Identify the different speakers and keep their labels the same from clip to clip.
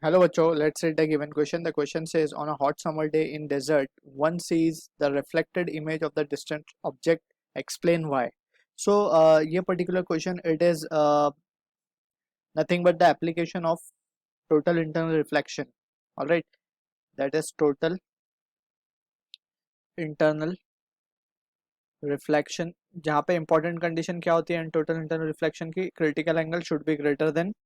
Speaker 1: Hello, Bacho. Let's read the given question. The question says, on a hot summer day in desert, one sees the reflected image of the distant object. Explain why. So, ये particular question, it is nothing but the application of total internal reflection. All right, that is total internal reflection. जहाँ पे important condition क्या होती है total internal reflection की, critical angle should be greater than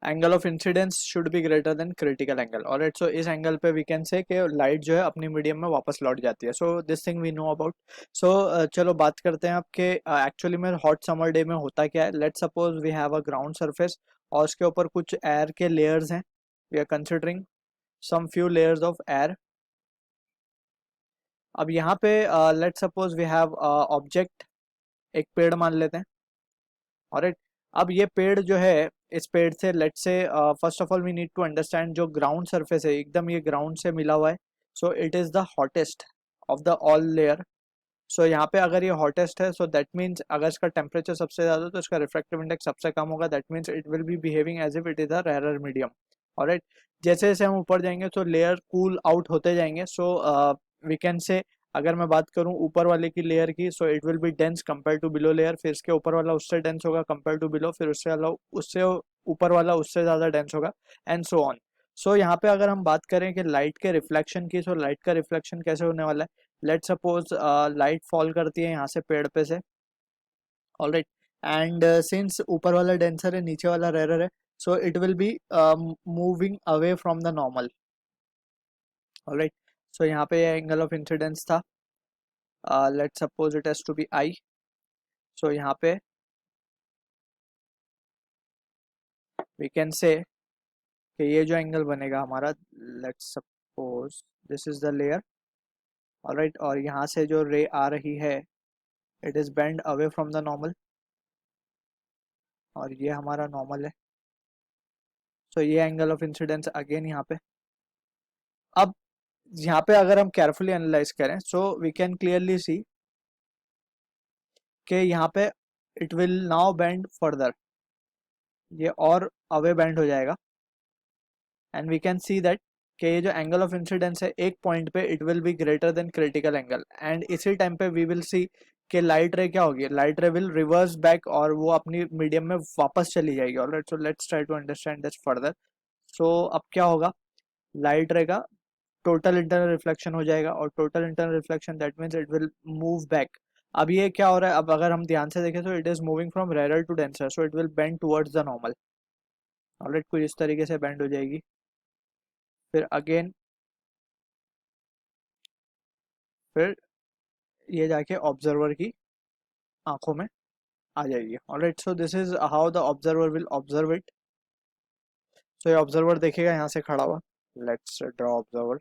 Speaker 1: angle of incidence should be greater than critical angle. Alright, so इस angle पे we can से कि लाइट जो है अपनी मीडियम में वापस लौट जाती है। So this thing we know about. So चलो बात करते हैं आपके एक्चुअली में हॉट समर डे में होता क्या है। Let's suppose we have a ground surface और उसके ऊपर कुछ एयर के लेयर्स हैं। We are considering some few layers of air. अब यहाँ पे let's suppose we have object, एक पेड़ मान लेते हैं। ऑलराइट, अब ये पेड़ जो है, इस पेड़ से let's say first of all we need to understand जो ग्राउंड सरफेस है एकदम ये ग्राउंड से मिला हुआ है। So it is the hottest of the all layer. So यहाँ पे अगर ये हॉटेस्ट है, सो दैट मीन्स अगर इसका टेम्परेचर सबसे ज्यादा तो इसका रिफ्रैक्टिव इंडेक्स सबसे कम होगा। That means it will be behaving as if it is a rare medium. Alright, जैसे जैसे हम ऊपर जाएंगे तो लेयर कूल आउट होते जाएंगे। सो वी कैन से, अगर मैं बात करूं ऊपर वाले की लेयर की, so it will be dense compare to below layer. फिर इसके ऊपर वाला उससे डेंस होगा कंपेयर टू बिलो, फिर उससे ऊपर वाला उससे ज्यादा डेंस होगा, एंड सो ऑन। सो यहाँ पे अगर हम बात करें कि लाइट के रिफ्लेक्शन की, सो लाइट का रिफ्लेक्शन कैसे होने वाला है। लेट सपोज लाइट फॉल करती है यहाँ से पेड़ पे से। ऑलराइट, एंड सिंस ऊपर वाला डेंसर है नीचे वाला रेयर है, so it will be moving away from the normal. Alright, so यहाँ पे एंगल ऑफ इंसिडेंस था, let suppose it has to be I. So यहाँ पे वी कैन से कि ये जो एंगल बनेगा हमारा, let suppose this is the layer. Alright, और यहाँ से जो रे आ रही है it is bend away from the normal, और ये हमारा नॉर्मल है। सो ये एंगल ऑफ इंसिडेंस अगेन यहाँ पे। अब यहाँ पे अगर हम केयरफुली एनालाइज करें, so we can clearly see कि यहाँ पे it will now bend further, ये और अवे बेंड हो जाएगा। And we can see that कि ये जो एंगल ऑफ इंसिडेंस है एक पॉइंट पे it will B greater than critical angle, and इसी टाइम पे वी विल सी कि लाइट रे क्या होगी, लाइट रे विल रिवर्स बैक और वो अपनी मीडियम में वापस चली जाएगी। Alright, so let's try to understand this further. So अब क्या होगा, लाइट रे का टोटल इंटरनल रिफ्लेक्शन हो जाएगा, और total internal reflection that means it will move back. अब ये क्या हो रहा है, अब अगर हम ध्यान से देखें तो it is moving from rare to denser, so it will bend towards the normal. Alright, कुछ इस तरीके से बेंड हो जाएगी। फिर अगेन फिर ये जाके ऑब्जर्वर की आंखों में आ जाएगी। Alright, so this is how the observer will observe it. So ये ऑब्जर्वर देखेगा यहाँ से खड़ा हुआ। Let's draw observer.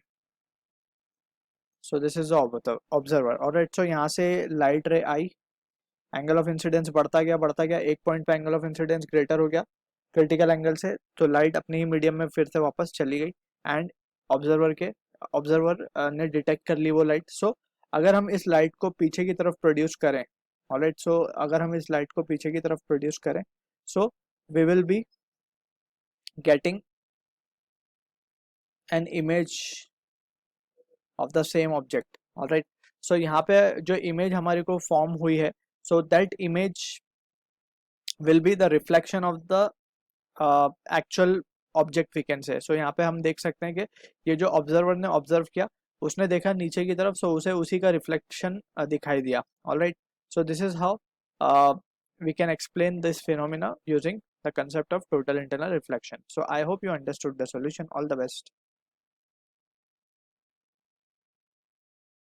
Speaker 1: So this is the observer. Alright, so यहाँ से लाइट रे आई, एंगल ऑफ इंसिडेंस बढ़ता गया, एक पॉइंट पे एंगल ऑफ इंसिडेंस ग्रेटर हो गया क्रिटिकल एंगल से, तो लाइट अपने ही मीडियम में फिर से वापस चली गई, एंड ऑब्जर्वर ने डिटेक्ट कर ली वो लाइट। सो अगर हम इस लाइट को पीछे की तरफ प्रोड्यूस करें, ऑलराइट, सो अगर हम इस लाइट को पीछे की तरफ प्रोड्यूस करें, so we will be getting an image of the same object. Alright, so यहाँ पे जो इमेज हमारे को फॉर्म हुई है, so that image will be the reflection of the actual object we can say. So यहाँ पे हम देख सकते हैं कि ये जो ऑब्जर्वर ने ऑब्जर्व किया, उसने देखा नीचे की तरफ, सो उसे उसी का रिफ्लेक्शन दिखाई दिया। Alright, so this is how we can explain this phenomena using the concept of total internal reflection. So I hope you understood the solution. All the best.